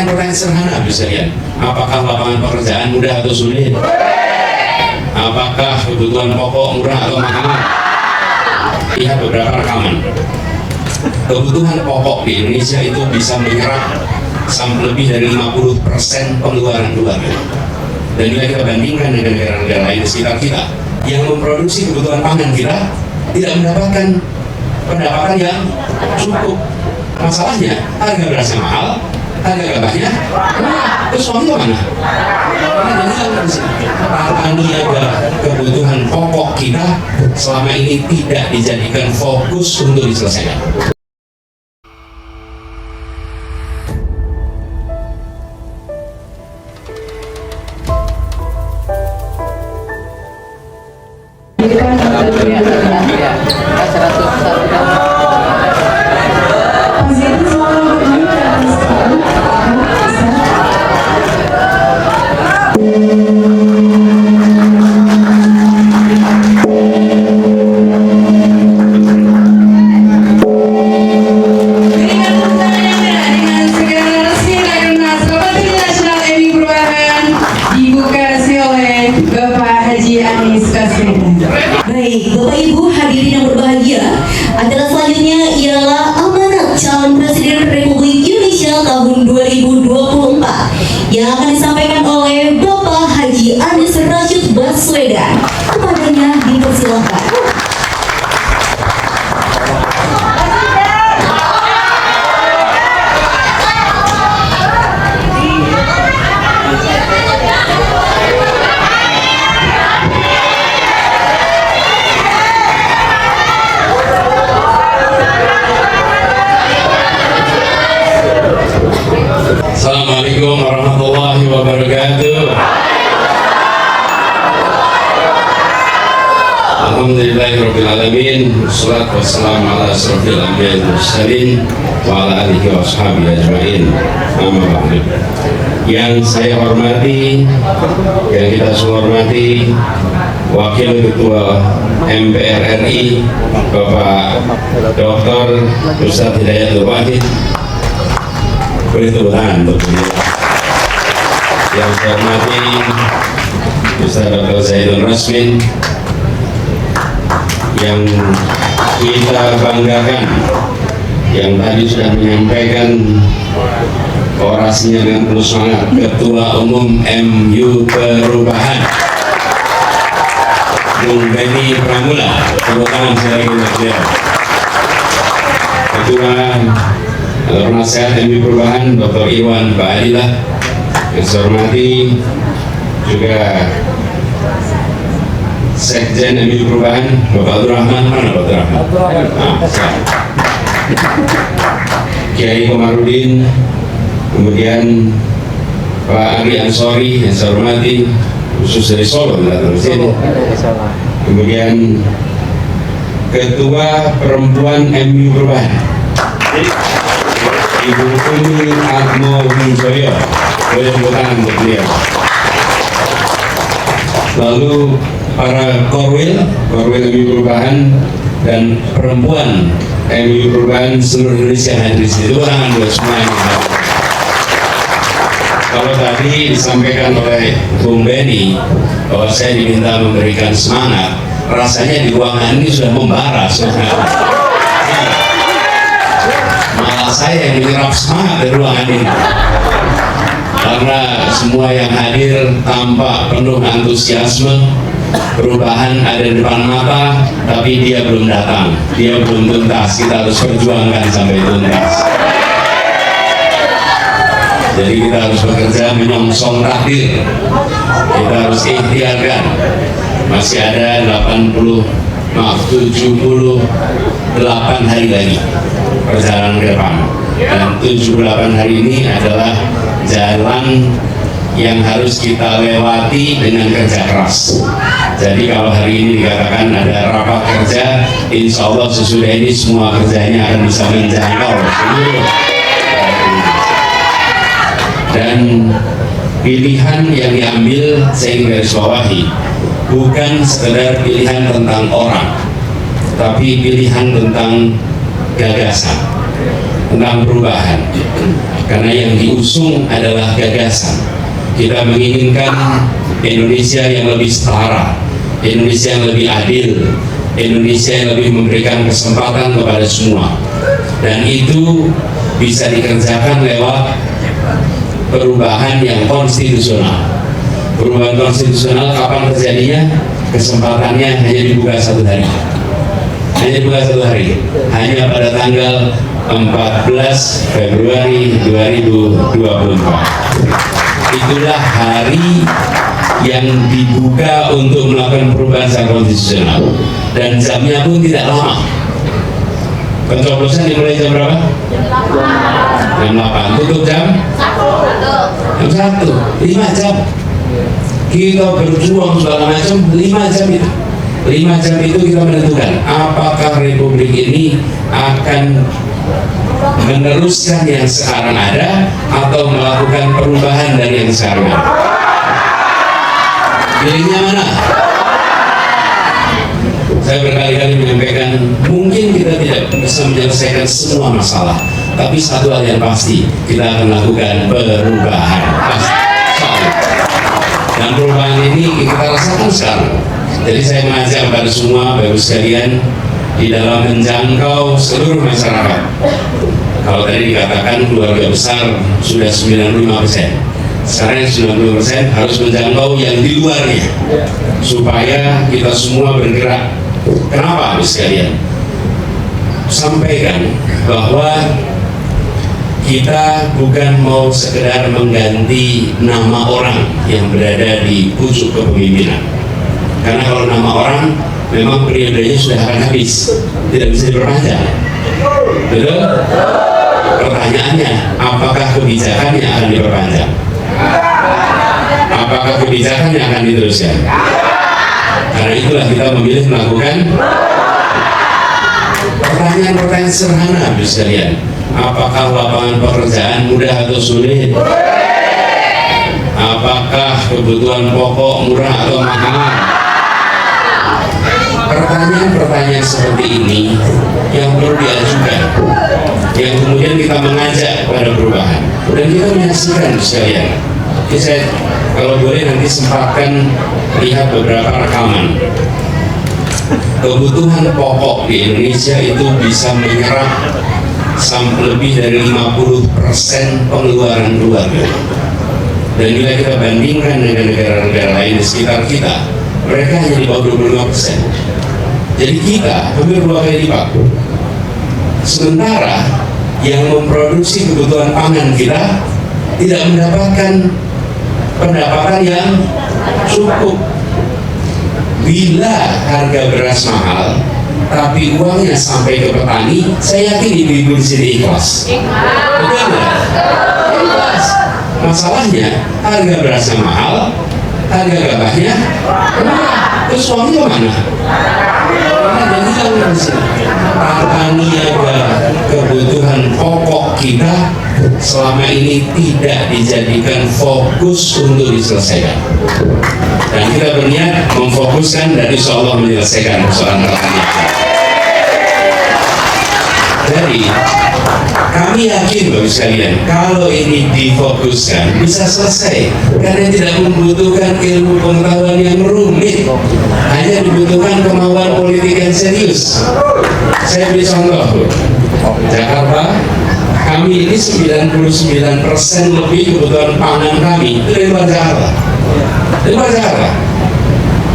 pertanyaan sederhana bisa lihat. Apakah lapangan pekerjaan mudah atau sulit? Apakah kebutuhan pokok murah atau mahal? Lihat beberapa rekaman. Kebutuhan pokok di Indonesia itu bisa menyerap sampai lebih dari 50% pengeluaran keluarga. Dan bila kita bandingkan dengan negara-negara lain di sekitar kita yang memproduksi kebutuhan pangan, kita tidak mendapatkan pendapatan yang cukup. Masalahnya harga berasnya mahal, harga gabahnya terus uangnya mana? Karena niaga kebutuhan pokok kita selama ini tidak dijadikan fokus untuk diselesaikan. Baik, Bapak Ibu hadirin yang berbahagia, acara selanjutnya ialah amanat calon Presiden Republik Indonesia tahun 2024 yang akan disampaikan oleh Bapak Haji Anies Rashid Baswedan. Kepadanya dipersilakan. Assalamualaikum warahmatullahi wabarakatuh. Alhamdulillahirrahmanirrahim. Wassalatu wassalamu ala asrofil anbiya'i wal mursalin wa ala alihi wa ashabihi ajma'in. Amma ba'du. Yang saya hormati, yang kita semua hormati, Wakil Ketua MPR RI Bapak Dr. Ustadz Hidayatul Wahid. Beri tepuk tangan untuk beliau. Yang saya hormati Ustaz Dr. Zaidun Rasmin, yang kita banggakan, yang tadi sudah menyampaikan orasinya dengan penuh semangat, Ketua Umum MU Perubahan Bung Benny Pramula. Tepuk tangan sekali lagi untuk beliau. Ketua Penasehat MU Perubahan Dr. Iwan Ba'adilah. Yang saya hormati juga Sekjen MU Perubahan Bapak Abdurrahman. Mana Bapak Abdurrahman? Kiai Komarudin, kemudian Pak Ari Ansori yang saya hormati, khusus dari Solo datang ke sini. Kemudian Ketua Perempuan MU Perubahan Ibu Umi Atmo Winjoyo. Boleh tepuk tangan untuk beliau. Lalu para korwil MU Perubahan dan perempuan MU Perubahan seluruh Indonesia yang hadir di sini. Tepuk tangan buat semuanya. Kalau tadi disampaikan oleh Bung Benny bahwa saya diminta memberikan semangat, rasanya di ruangan ini sudah membara sebenarnya. Malah saya yang menyerap semangat dari ruangan ini, karena semua yang hadir tampak penuh antusiasme. Perubahan ada di depan mata, tapi dia belum datang, dia belum tuntas. Kita harus perjuangkan sampai tuntas. Jadi kita harus bekerja menyongsong takdir. Kita harus ikhtiarkan. Masih ada 78 hari lagi perjalanan ke depan, dan 78 hari ini adalah jalan yang harus kita lewati dengan kerja keras. Jadi kalau hari ini dikatakan ada rapat kerja, insya Allah sesudah ini semua kerjanya akan bisa menjangkau seluruh. Dan pilihan yang diambil, saya ingin garis bawahi, bukan sekedar pilihan tentang orang, tapi pilihan tentang gagasan. tentang perubahan. Karena yang diusung adalah gagasan. Kita menginginkan Indonesia yang lebih setara, Indonesia yang lebih adil, Indonesia yang lebih memberikan kesempatan kepada semua. Dan itu bisa dikerjakan lewat perubahan yang konstitusional. Perubahan konstitusional kapan terjadinya? Kesempatannya hanya dibuka 1 hari. Hanya dibuka 1 hari. Hanya pada tanggal 14 Februari 2024. Itulah hari yang dibuka untuk melakukan perubahan secara konstitusional. Dan jamnya pun tidak lama. Pencoblosan dimulai jam berapa? Jam 8. Tutup jam 1. 5 jam. Kita berjuang segala macam 5 jam itu. 5 jam itu kita menentukan apakah republik ini akan meneruskan yang sekarang ada atau melakukan perubahan dari yang sekarang ada. Pilihnya mana? Saya berkali-kali menyampaikan, mungkin kita tidak bisa menyelesaikan semua masalah, tapi satu hal yang pasti, kita akan lakukan perubahan. Pasti. Dan perubahan ini kita rasakan sekarang. Jadi saya mengajak kepada semua Bapak Ibu sekalian di dalam menjangkau seluruh masyarakat. Kalau tadi dikatakan keluarga besar sudah 95%, sekarang yang 90% harus menjangkau yang di luarnya, supaya kita semua bergerak. Kenapa Bapak sekalian? Sampaikan bahwa kita bukan mau sekedar mengganti nama orang yang berada di pucuk kepemimpinan. Karena kalau nama orang memang periodenya sudah akan habis, tidak bisa diperpanjang. Betul? Pertanyaannya, apakah kebijakannya akan diperpanjang? Apakah kebijakannya akan diteruskan? Karena itulah kita memilih melakukan pertanyaan-pertanyaan sederhana, Bapak sekalian. Apakah lapangan pekerjaan mudah atau sulit? Apakah kebutuhan pokok murah atau mahal? Pertanyaan-pertanyaan seperti ini yang perlu diajukan, yang kemudian kita mengajak pada perubahan, dan kita menyaksikan sekalian. Jadi saya kalau boleh nanti sempatkan lihat beberapa rekaman. Kebutuhan pokok di Indonesia itu bisa menyerap sampai lebih dari 50% pengeluaran keluarga. Dan bila kita bandingkan dengan negara-negara lain di sekitar kita, mereka hanya di bawah 25%. Jadi kita hampir 2 kali lipat. Sementara yang memproduksi kebutuhan pangan kita tidak mendapatkan pendapatan yang cukup. Bila harga beras mahal, tapi uangnya sampai ke petani, saya yakin ibu-ibu di sini ikhlas. Betul nggak? Ikhlas. Masalahnya harga berasnya mahal, harga gabahnya murah. Terus uangnya kemana? Karena jadi di sini petani ada kebutuhan pokok kita selama ini tidak dijadikan fokus untuk diselesaikan. Dan kita berniat memfokuskan dan insya Allah menyelesaikan persoalan petani. Jadi kami yakin Bapak sekalian, kalau ini difokuskan bisa selesai, karena tidak membutuhkan ilmu pengetahuan yang rumit, hanya dibutuhkan kemauan politik yang serius. Saya beri contoh, Jakarta, kami ini 99% lebih kebutuhan pangan kami itu dari luar Jakarta. Dari luar Jakarta.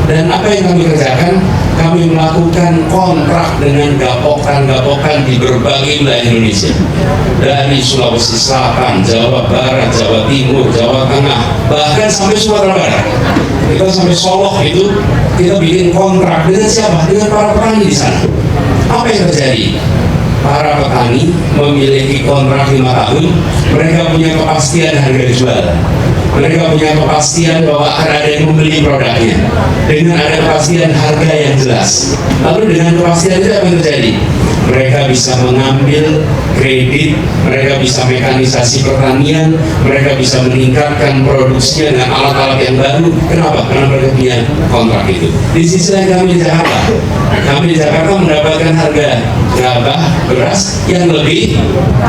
Dan apa yang kami kerjakan? Kami melakukan kontrak dengan gapokan-gapokan di berbagai wilayah Indonesia. Dari Sulawesi Selatan, Jawa Barat, Jawa Timur, Jawa Tengah, bahkan sampai Sumatera Barat. Kita sampai Solok itu, kita bikin kontrak dengan siapa? Dengan para petani di sana. Apa yang terjadi? Para petani memiliki kontrak 5 tahun, mereka punya kepastian harga jual. Mereka punya kepastian bahwa akan ada yang membeli produknya dengan ada kepastian harga yang jelas. Lalu dengan kepastian itu apa yang terjadi? Mereka bisa mengambil kredit, mereka bisa mekanisasi pertanian, mereka bisa meningkatkan produksinya dengan alat-alat yang baru. Kenapa? Karena mereka punya kontrak itu. Di sisi lain kami di Jakarta mendapatkan harga gabah beras yang lebih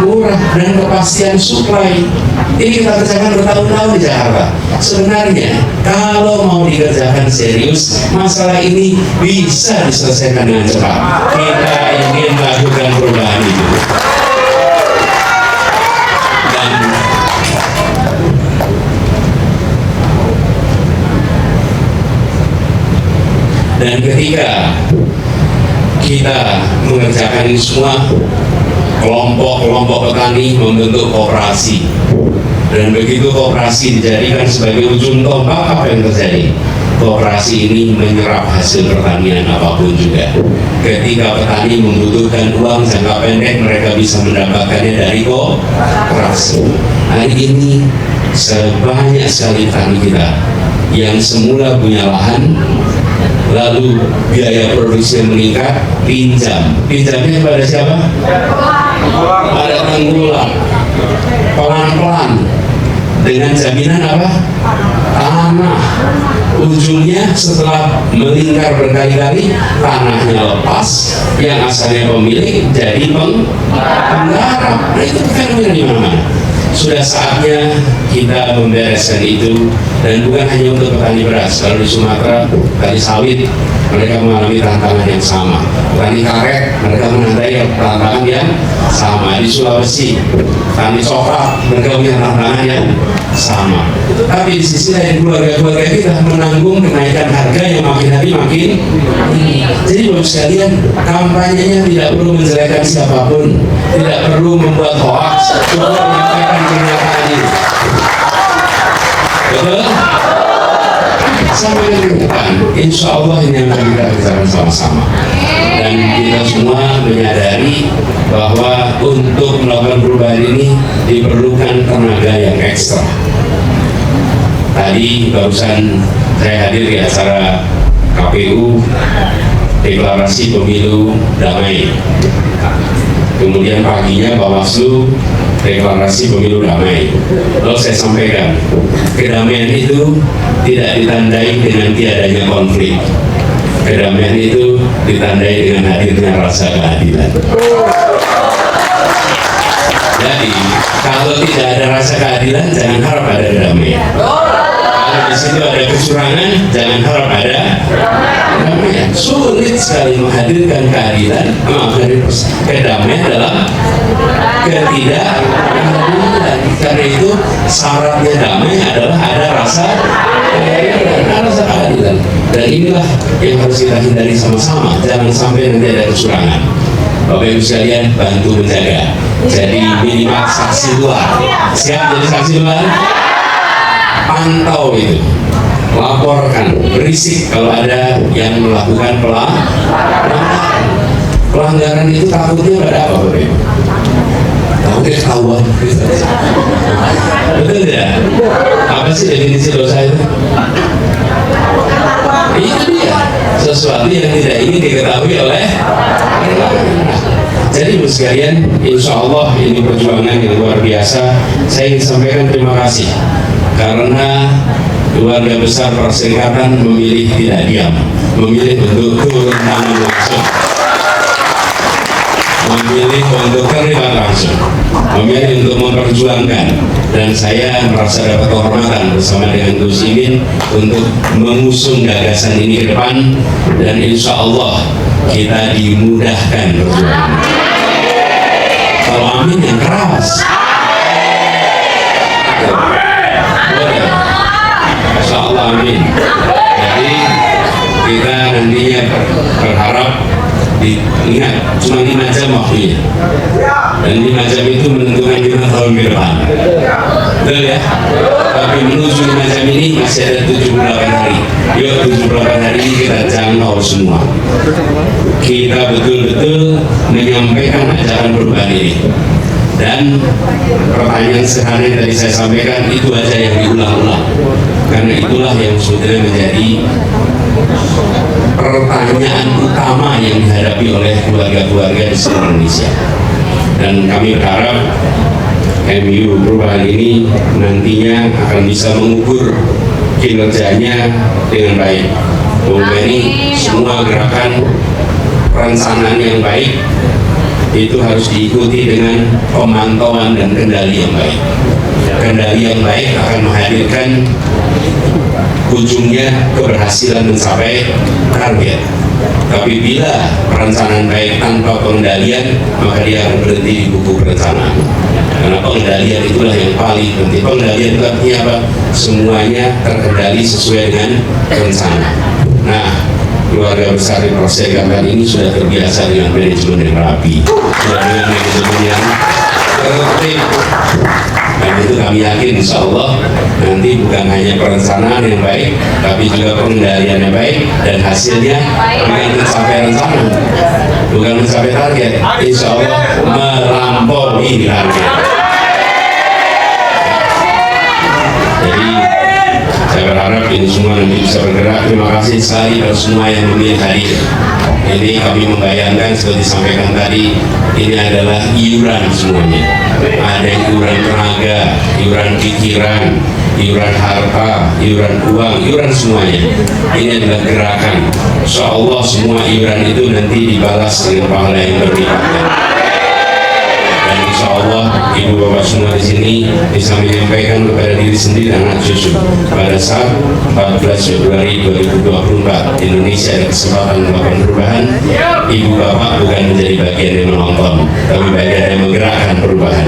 murah dan kepastian suplai. Ini kita kerjakan bertahun-tahun di Jakarta. Sebenarnya kalau mau dikerjakan serius, masalah ini bisa diselesaikan dengan cepat. Kita ingin melakukan perubahan itu. Dan ketika kita mengerjakan ini semua, kelompok-kelompok petani membentuk koperasi, dan begitu koperasi dijadikan sebagai ujung tombak, apa yang terjadi? Koperasi ini menyerap hasil pertanian apapun juga. Ketika petani membutuhkan uang jangka pendek, mereka bisa mendapatkannya dari koperasi. Hari ini sebanyak sekali petani kita yang semula punya lahan, lalu biaya produksi meningkat, pinjamnya kepada siapa? Pada tengkulak, pelan-pelan, dengan jaminan apa? Tanah. Ujungnya setelah melingkar berkali-kali, tanahnya lepas, yang asalnya pemilik jadi penggarap. Nah, itu fenomena di mana-mana. Sudah saatnya kita membereskan itu, dan bukan hanya untuk petani beras. Kalau di Sumatera, petani sawit, mereka mengalami tantangan yang sama. Petani karet, mereka menandai tantangan yang sama. Di Sulawesi, petani coklat, mereka punya tantangan yang sama. Tapi di sisi lain, keluarga-keluarga kita menanggung kenaikan harga yang makin hari makin tinggi. Jadi Bapak sekalian, kampanyenya tidak perlu menjelekan siapapun, tidak perlu membuat hoax, cukup menyampaikan kenyataan ini. Betul? Sampai ke depan, insya Allah ini yang akan kita kerjakan sama-sama. Dan kita semua menyadari bahwa untuk melakukan perubahan ini diperlukan tenaga yang ekstra. Tadi barusan saya hadir di acara KPU deklarasi pemilu damai. Kemudian paginya Bawaslu deklarasi pemilu damai. Lalu saya sampaikan, kedamaian itu tidak ditandai dengan tiadanya konflik. Kedamaian itu ditandai dengan hadirnya rasa keadilan. Jadi, kalau tidak ada rasa keadilan, jangan harap ada kedamaian. Kalau di situ ada kecurangan, jangan harap ada kedamaian. Sulit sekali menghadirkan keadilan, kedamaian dalam ketidakadilan. Karena itu syaratnya damai adalah ada rasa keadilan. Dan inilah yang harus kita hindari sama-sama. Jangan sampai nanti ada kecurangan. Bapak Ibu sekalian, bantu menjaga. Jadi minimal saksi luar. Siap jadi saksi luar? Pantau itu, laporkan, berisik kalau ada yang melakukan pelanggaran itu. Takutnya pada apa Bapak Ibu? Takutnya ketahuan. Betul tidak? Apa sih definisi dosa itu? Itu dia, sesuatu yang tidak ingin diketahui oleh Jadi Ibu sekalian, insya Allah ini perjuangan yang luar biasa. Saya ingin sampaikan terima kasih karena keluarga besar Perserikatan memilih tidak diam, memilih untuk turun tangan langsung, memilih untuk terlibat langsung, memilih untuk memperjuangkan. Dan saya merasa dapat kehormatan bersama dengan Gus Imin untuk mengusung gagasan ini ke depan, dan insya Allah kita dimudahkan perjuangan. Kalau amin yang keras. Insya Allah amin. Jadi kita nantinya berharap diingat cuma 5 jam waktunya, dan 5 jam itu menentukan 5 tahun ke depan. Betul ya? Tapi menuju 5 jam ini masih ada 78 hari. Yuk 78 hari ini kita jangkau semua. Kita betul-betul menyampaikan ajakan perubahan ini. Dan pertanyaan sederhana yang tadi saya sampaikan itu aja yang diulang-ulang, karena itulah yang sebetulnya menjadi pertanyaan utama yang dihadapi oleh keluarga-keluarga di seluruh Indonesia. Dan kami berharap MU perubahan ini nantinya akan bisa mengukur kinerjanya dengan baik. Ini semua gerakan perencanaan yang baik itu harus diikuti dengan pemantauan dan kendali yang baik. Kendali yang baik akan menghadirkan ujungnya keberhasilan mencapai target. Tapi bila perencanaan baik tanpa pengendalian, maka dia akan berhenti di buku perencanaan. Karena pengendalian itulah yang paling penting. Pengendalian itu artinya apa? Semuanya terkendali sesuai dengan rencana. Nah, keluarga besar di Perserikatan ini sudah terbiasa dengan manajemen yang rapi, sudah dengan manajemen yang tertib. Dan itu kami yakin insya Allah nanti bukan hanya perencanaan yang baik, tapi juga pengendalian yang baik, dan hasilnya bukan mencapai rencana, bukan mencapai target, insya Allah melampaui target. Jadi saya berharap ini semua nanti bisa bergerak. Terima kasih sekali pada semua yang memilih hadir. Ini kami membayangkan seperti disampaikan tadi, ini adalah iuran semuanya. Ada iuran tenaga, iuran pikiran, iuran harta, iuran uang, iuran semuanya. Ini adalah gerakan. Insya Allah semua iuran itu nanti dibalas dengan pahala yang berlipat. Dan insya Allah ibu bapak semua di sini bisa menyampaikan kepada diri sendiri dan anak cucu pada saat 14 Februari 2024 Indonesia ada kesempatan melakukan perubahan. Ibu bapak bukan menjadi bagian yang menonton, tapi bagian yang menggerakkan perubahan.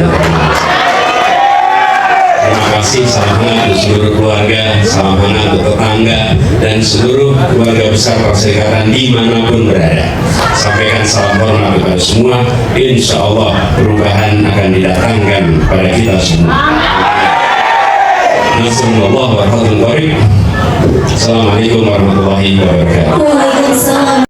Terima kasih, salam hangat untuk seluruh keluarga, salam hangat untuk tetangga, dan seluruh keluarga besar Perserikatan dimanapun berada. Sampaikan salam hormat kepada semua. Insya Allah perubahan akan didatangkan pada kita semua. Assalamualaikum warahmatullahi wabarakatuh. Waalaikumsalam.